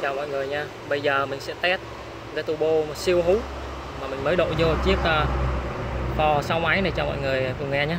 Chào mọi người nha. Bây giờ mình sẽ test cái turbo mà siêu hú mà mình mới đổ vô chiếc Ford 6 máy này cho mọi người cùng nghe nhé.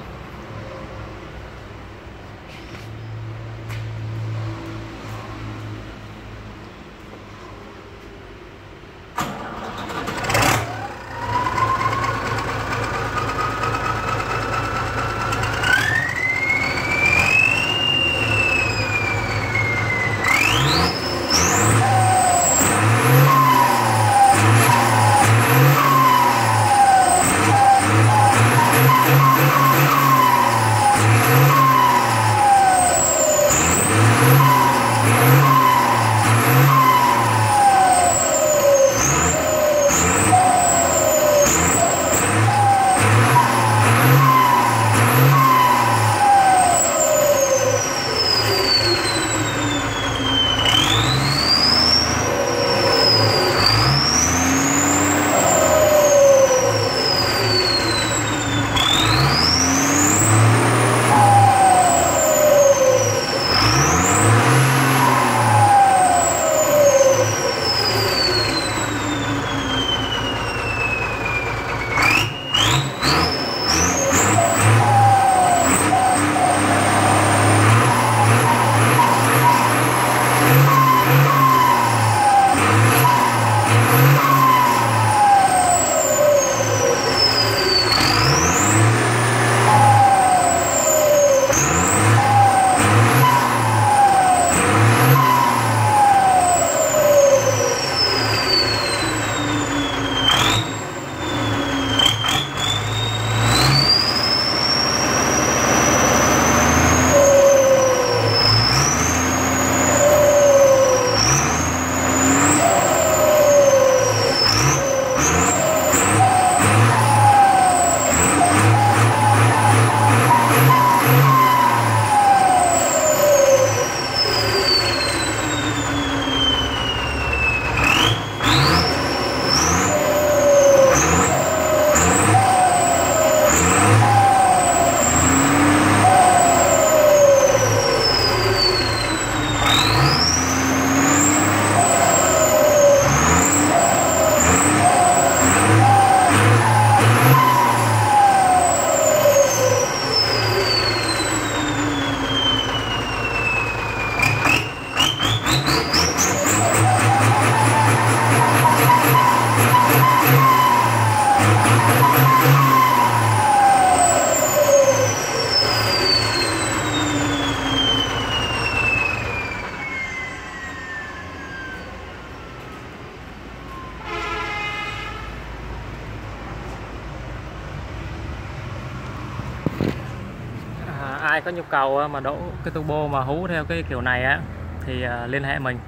Ai có nhu cầu mà đổ cái turbo mà hú theo cái kiểu này á thì liên hệ mình.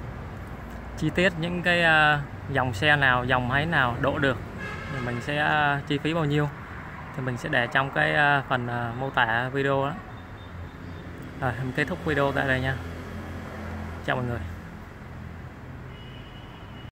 Chi tiết những cái dòng xe nào, dòng máy nào đổ được thì mình sẽ chi phí bao nhiêu thì mình sẽ để trong cái phần mô tả video đó. Rồi mình kết thúc video tại đây nha. Chào mọi người.